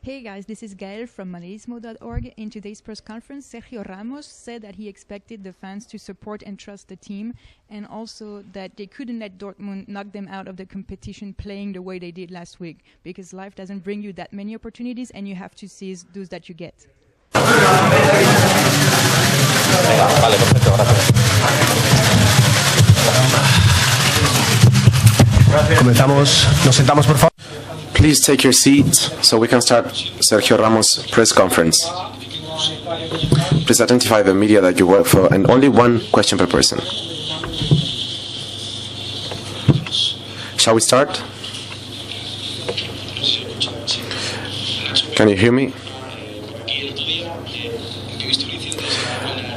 Hey guys, this is Gael from Madridismo.org. In today's press conference, Sergio Ramos said that he expected the fans to support and trust the team, and also that they couldn't let Dortmund knock them out of the competition playing the way they did last week, because life doesn't bring you that many opportunities and you have to seize those that you get. Comenzamos, nos sentamos por favor. Please take your seat so we can start Sergio Ramos' press conference. Please identify the media that you work for, and only one question per person. Shall we start? Can you hear me?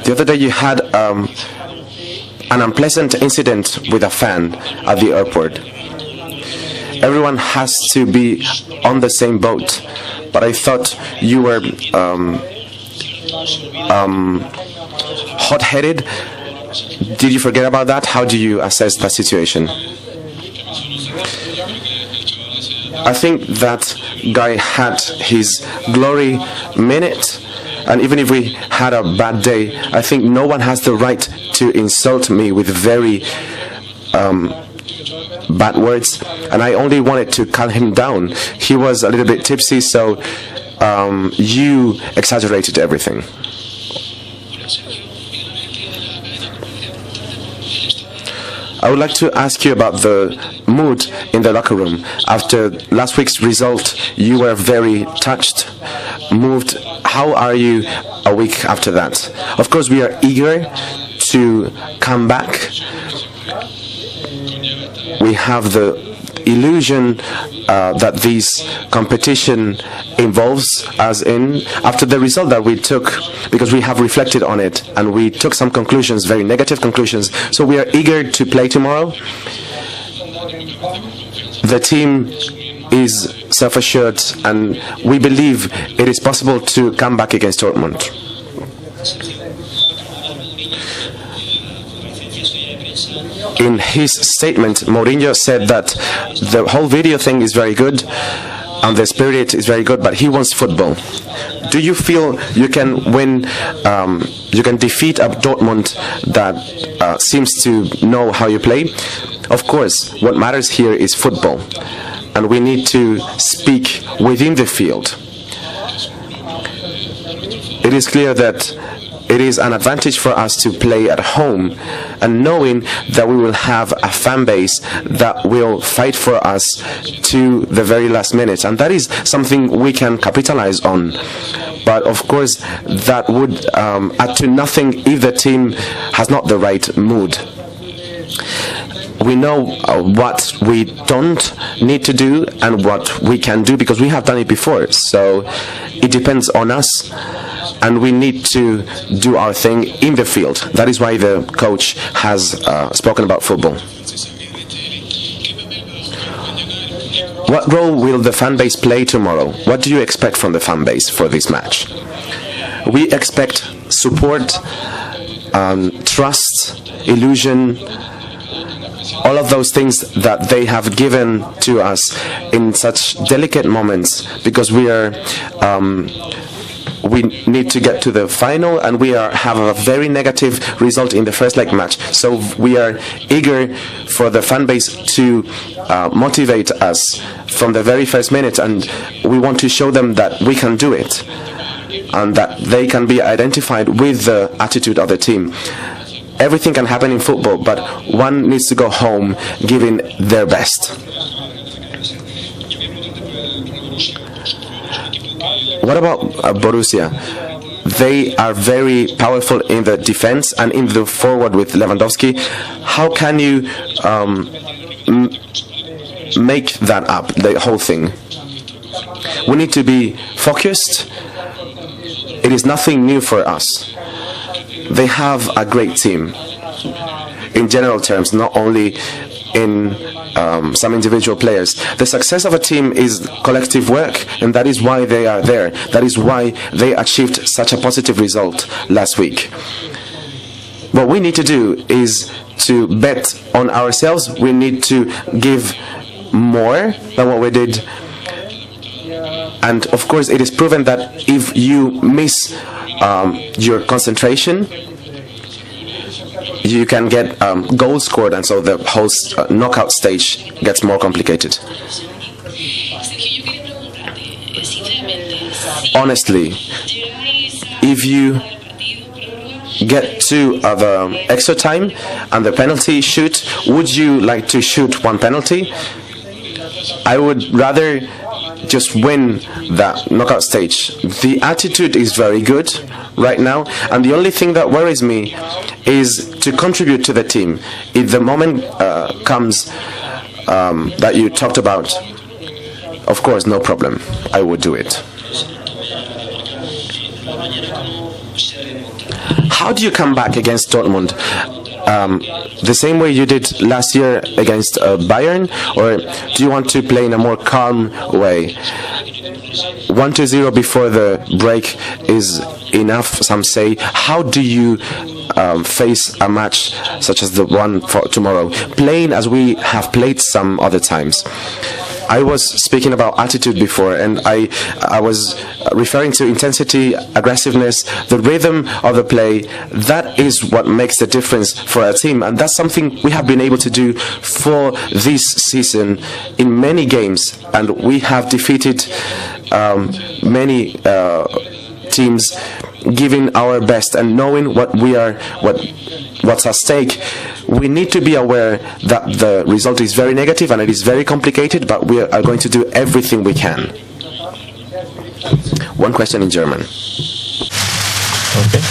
The other day you had an unpleasant incident with a fan at the airport. Everyone has to be on the same boat, but I thought you were hot-headed. Did you forget about that? How do you assess that situation? I think that guy had his glory minute, and even if we had a bad day, I think no one has the right to insult me with very bad words, and I only wanted to calm him down. He was a little bit tipsy, so you exaggerated everything. I would like to ask you about the mood in the locker room. After last week's result, you were very touched, moved. How are you a week after that? Of course, we are eager to come back. We have the illusion that this competition involves us in. After the result that we took, because we have reflected on it and we took some conclusions, very negative conclusions, so we are eager to play tomorrow. The team is self-assured and we believe it is possible to come back against Dortmund. In his statement, Mourinho said that the whole video thing is very good and the spirit is very good, but he wants football. Do you feel you can win, you can defeat a Dortmund that seems to know how you play? Of course, what matters here is football, and we need to speak within the field. It is clear that it is an advantage for us to play at home, and knowing that we will have a fan base that will fight for us to the very last minute, and that is something we can capitalize on. But of course, that would add to nothing if the team has not the right mood. We know what we don't need to do and what we can do, because we have done it before. So it depends on us, and we need to do our thing in the field. That is why the coach has spoken about football. What role will the fan base play tomorrow? What do you expect from the fan base for this match? We expect support, trust, illusion, all of those things that they have given to us in such delicate moments, because we need to get to the final, and we have a very negative result in the first leg match. So we are eager for the fan base to motivate us from the very first minute, and we want to show them that we can do it and that they can be identified with the attitude of the team. Everything can happen in football, but one needs to go home giving their best. What about Borussia? They are very powerful in the defense and in the forward with Lewandowski. How can you make that up, the whole thing? We need to be focused. It is nothing new for us. They have a great team in general terms, not only in some individual players. The success of a team is collective work, and that is why they are there. That is why they achieved such a positive result last week. What we need to do is to bet on ourselves. We need to give more than what we did, And of course, it is proven that if you miss your concentration, you can get goals scored, and so the whole knockout stage gets more complicated. Honestly, if you get to the extra time and the penalty shoot, would you like to shoot one penalty? I would rather just win that knockout stage. The attitude is very good right now, and the only thing that worries me is to contribute to the team. If the moment comes that you talked about, of course, no problem, I would do it. How do you come back against Dortmund? The same way you did last year against Bayern, or do you want to play in a more calm way? 1-0 before the break is enough, some say. How do you face a match such as the one for tomorrow, playing as we have played some other times? I was speaking about attitude before, and I was referring to intensity, aggressiveness, the rhythm of the play. That is what makes the difference for our team, and that's something we have been able to do for this season in many games, and we have defeated many teams giving our best and knowing what's at stake. We need to be aware that the result is very negative and it is very complicated, but we are going to do everything we can. One question in German. Okay.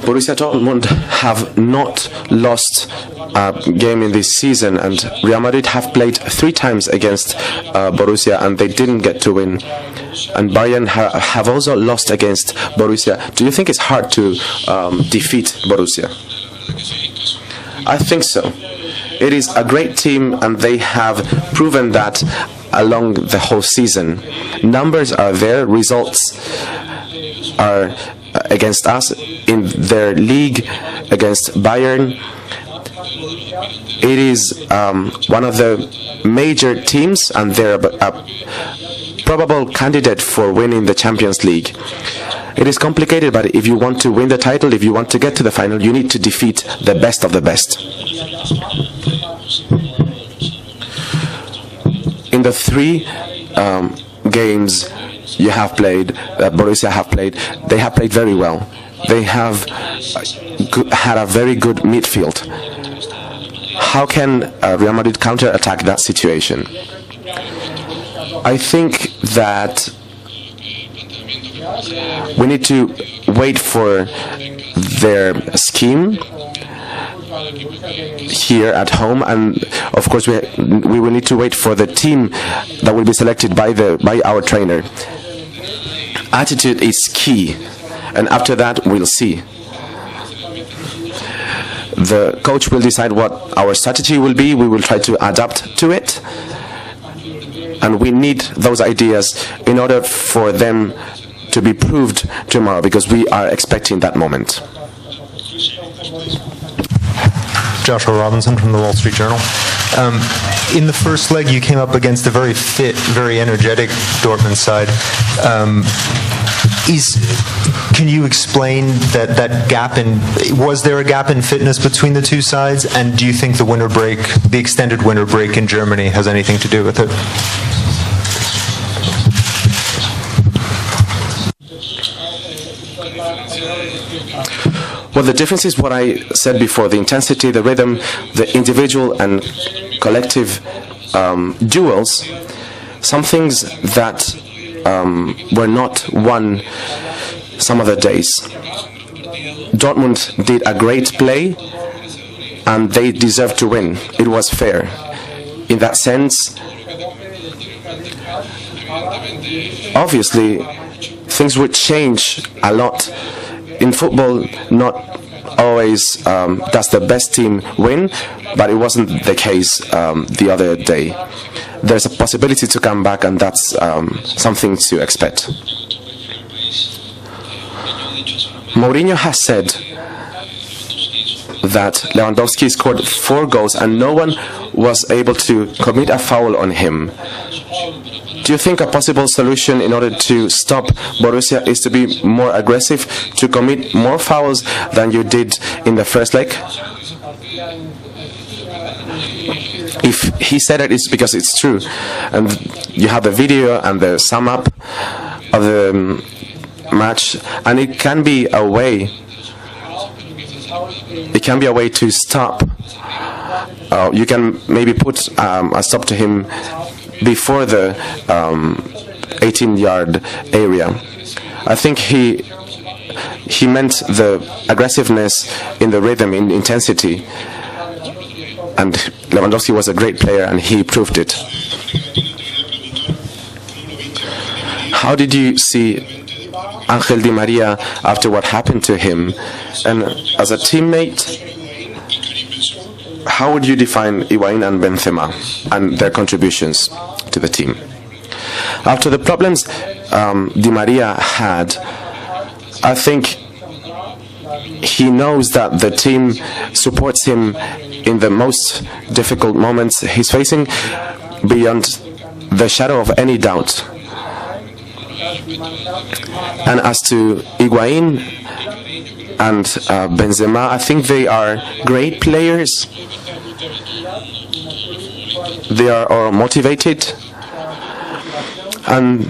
Borussia Dortmund have not lost a game in this season, and Real Madrid have played 3 times against Borussia and they didn't get to win. And Bayern have also lost against Borussia. Do you think it's hard to defeat Borussia? I think so. It is a great team and they have proven that along the whole season. Numbers are there, results are against us in their league against Bayern. It is one of the major teams and they're a probable candidate for winning the Champions League. It is complicated, but if you want to win the title, if you want to get to the final, you need to defeat the best of the best. In the 3 games you have played, Borussia have played, they have played very well. They have had a very good midfield. How can Real Madrid counter-attack that situation? I think that we need to wait for their scheme here at home, and of course we will need to wait for the team that will be selected by our trainer. Attitude is key, and after that we'll see. The coach will decide what our strategy will be. We will try to adapt to it, and we need those ideas in order for them to be proved tomorrow, because we are expecting that moment. Joshua Robinson from the Wall Street Journal. In the first leg, you came up against a very fit, very energetic Dortmund side. Can you explain that gap in? Was there a gap in fitness between the two sides? And do you think the extended winter break in Germany, has anything to do with it? Well, the difference is what I said before: the intensity, the rhythm, the individual and collective duels. Some things that were not won some other days. Dortmund did a great play and they deserved to win. It was fair. In that sense, obviously, things would change a lot. In football, not always does the best team win, but it wasn't the case the other day. There's a possibility to come back, and that's something to expect. Mourinho has said that Lewandowski scored 4 goals and no one was able to commit a foul on him. Do you think a possible solution in order to stop Borussia is to be more aggressive, to commit more fouls than you did in the first leg? If he said it, it's because it's true. And you have the video and the sum up of the match, and it can be a way. It can be a way to stop. You can maybe put a stop to him before the 18-yard area. I think he meant the aggressiveness in the rhythm, in intensity. And Lewandowski was a great player, and he proved it. How did you see Angel Di Maria after what happened to him? And as a teammate, how would you define Higuaín and Benzema and their contributions to the team? After the problems Di Maria had, I think he knows that the team supports him in the most difficult moments he's facing, beyond the shadow of any doubt. And as to Higuaín and Benzema, I think they are great players. They are all motivated, and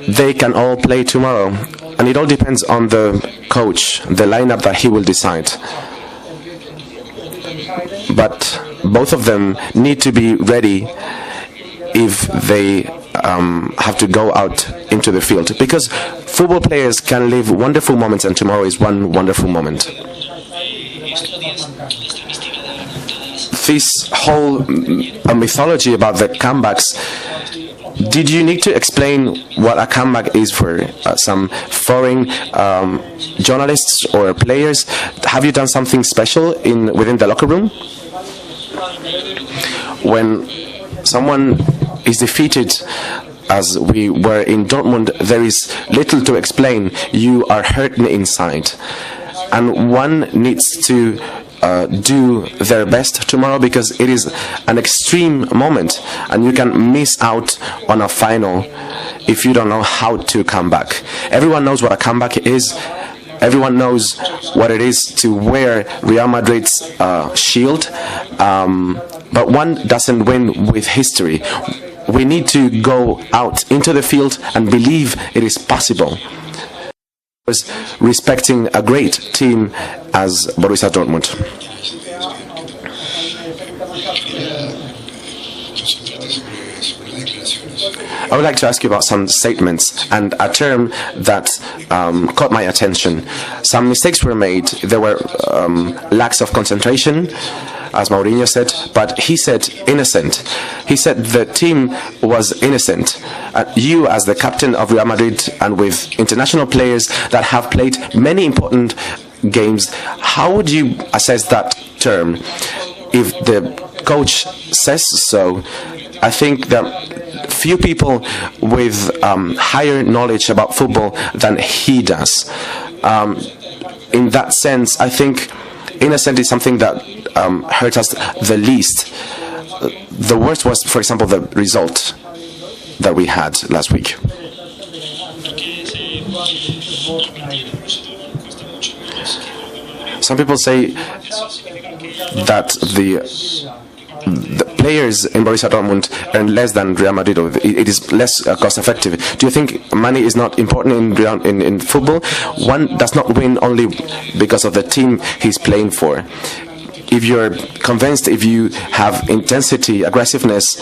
they can all play tomorrow. And it all depends on the coach, the lineup that he will decide. But both of them need to be ready if they have to go out into the field, because football players can live wonderful moments, and tomorrow is one wonderful moment. This whole mythology about the comebacks, did you need to explain what a comeback is for some foreign journalists or players? Have you done something special within the locker room? When someone is defeated, as we were in Dortmund, there is little to explain. You are hurt inside, and one needs to do their best tomorrow, because it is an extreme moment, and you can miss out on a final if you don't know how to come back. Everyone knows what a comeback is. Everyone knows what it is to wear Real Madrid's shield, but one doesn't win with history. We need to go out into the field and believe it is possible, respecting a great team as Borussia Dortmund. I would like to ask you about some statements and a term that caught my attention. Some mistakes were made. There were lacks of concentration, as Mourinho said, but he said innocent. He said the team was innocent. You, as the captain of Real Madrid and with international players that have played many important games, how would you assess that term? If the coach says so, I think that few people with higher knowledge about football than he does. In that sense, I think innocent is something that hurt us the least. The worst was, for example, the result that we had last week. Some people say that the players in Borussia Dortmund earn less than Real Madrid, or it is less cost effective. Do you think money is not important in football? One does not win only because of the team he's playing for. If you're convinced, if you have intensity, aggressiveness,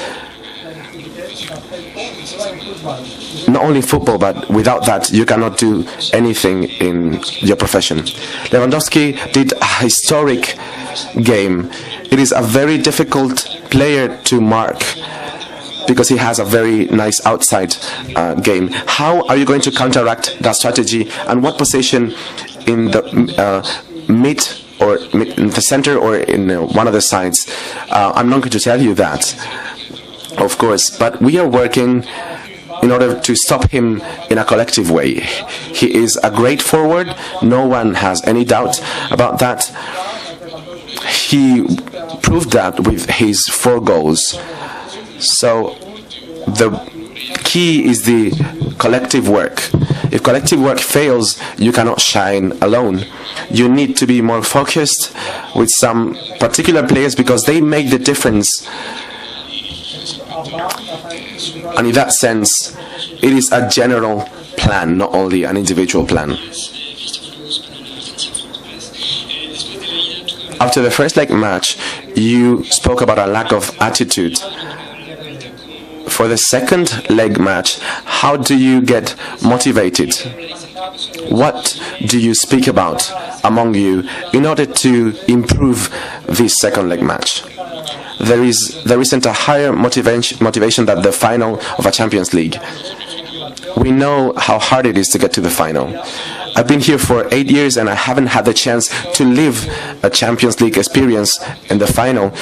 not only in football, but without that, you cannot do anything in your profession. Lewandowski did a historic game. It is a very difficult player to mark because he has a very nice outside game. How are you going to counteract that strategy, and what position in the mid or in the center or in one of the sides? I'm not going to tell you that, of course, but we are working in order to stop him in a collective way. He is a great forward. No one has any doubt about that. He proved that with his 4 goals. So the key is the collective work. If collective work fails, you cannot shine alone. You need to be more focused with some particular players because they make the difference. And in that sense, it is a general plan, not only an individual plan. After the first leg match, you spoke about a lack of attitude. For the second leg match, how do you get motivated? What do you speak about among you in order to improve this second leg match? There isn't a higher motivation than the final of a Champions League. We know how hard it is to get to the final. I've been here for 8 years and I haven't had the chance to live a Champions League experience in the final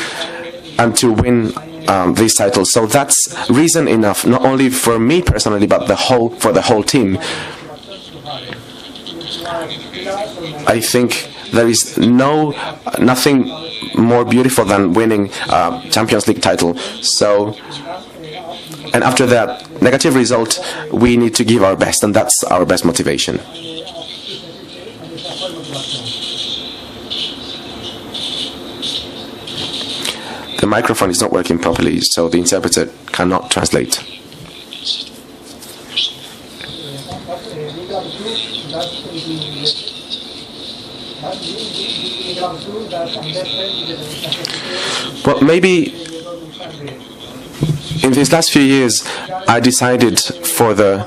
and to win this title. So that's reason enough, not only for me personally, but for the whole team. I think there is nothing more beautiful than winning a Champions League title. And after that negative result, we need to give our best, and that's our best motivation. The microphone is not working properly, so the interpreter cannot translate. Well, maybe in these last few years, I decided for the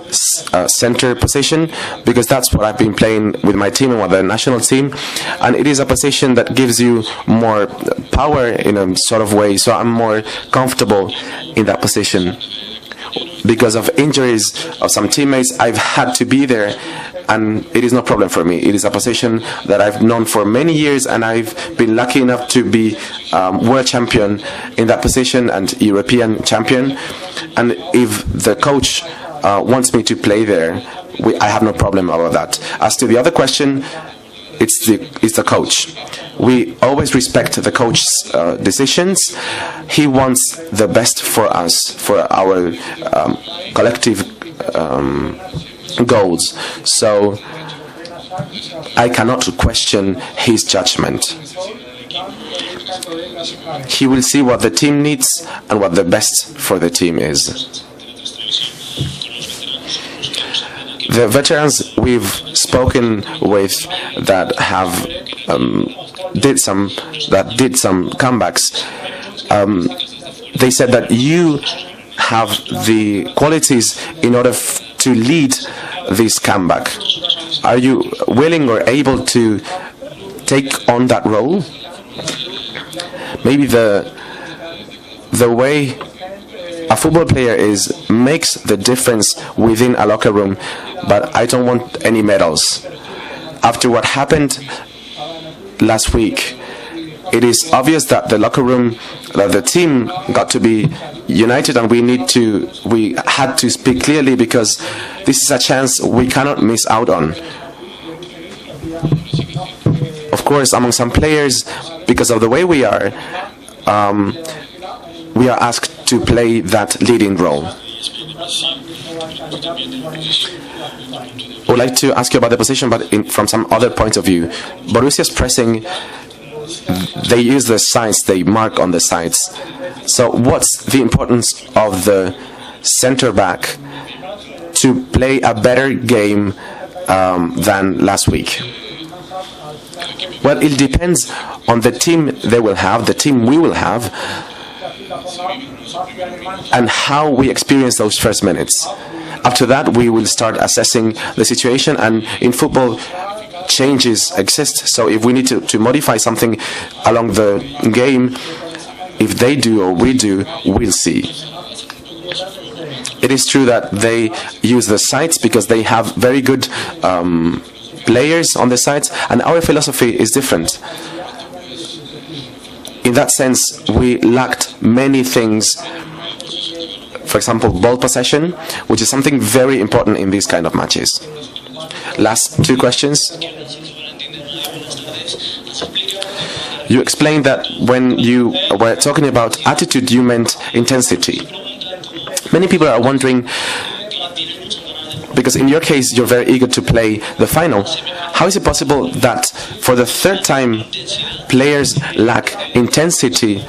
center position because that's what I've been playing with my team and with the national team, and it is a position that gives you more power in a sort of way, so I'm more comfortable in that position. Because of injuries of some teammates, I've had to be there, and it is no problem for me. It is a position that I've known for many years, and I've been lucky enough to be world champion in that position and European champion. And if the coach wants me to play there, I have no problem about that. As to the other question, it's the coach. We always respect the coach's decisions. He wants the best for us, for our collective goals. So I cannot question his judgment. He will see what the team needs and what the best for the team is. The veterans we've spoken with that have did some comebacks, they said that you have the qualities in order to lead this comeback. Are you willing or able to take on that role? Maybe the way a football player makes the difference within a locker room, but I don't want any medals. After what happened last week, it is obvious that the locker room, that the team got to be united, and we had to speak clearly because this is a chance we cannot miss out on. Of course, among some players, because of the way we are asked to play that leading role. I would like to ask you about the position, but from some other point of view. Borussia's pressing, they use the sides, they mark on the sides. So what's the importance of the center back to play a better game than last week? Well, it depends on the team they will have, the team we will have, and how we experience those first minutes. After that, we will start assessing the situation, and in football, changes exist. So if we need to modify something along the game, if they do or we do, we'll see. It is true that they use the sides because they have very good players on the sides, and our philosophy is different. In that sense, we lacked many things for example, ball possession, which is something very important in these kind of matches. Last two questions. You explained that when you were talking about attitude, you meant intensity. Many people are wondering, because in your case you're very eager to play the final, how is it possible that for the third time players lack intensity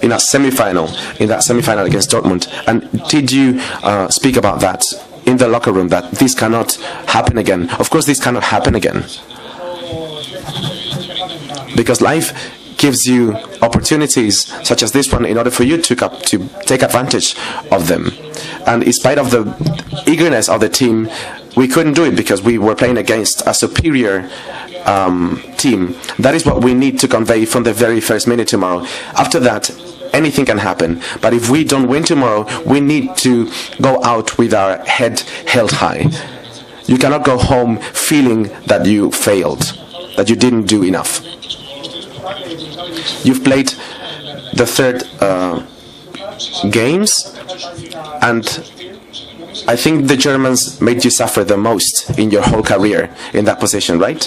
in that semi-final against Dortmund? And did you speak about that in the locker room, that this cannot happen again? Of course this cannot happen again, because life gives you opportunities such as this one in order for you to take advantage of them. And in spite of the eagerness of the team, we couldn't do it because we were playing against a superior team. That is what we need to convey from the very first minute tomorrow. After that, anything can happen. But if we don't win tomorrow, we need to go out with our head held high. You cannot go home feeling that you failed, that you didn't do enough. You've played the third games, and I think the Germans made you suffer the most in your whole career in that position, right?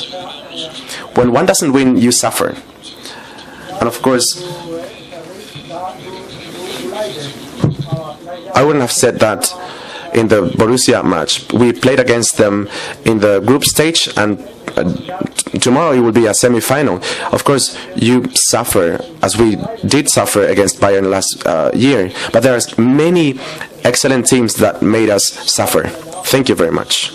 When one doesn't win, you suffer. And of course, I wouldn't have said that in the Borussia match. We played against them in the group stage, and tomorrow it will be a semi-final. Of course, you suffer, as we did suffer against Bayern last year, but there are many excellent teams that made us suffer. Thank you very much.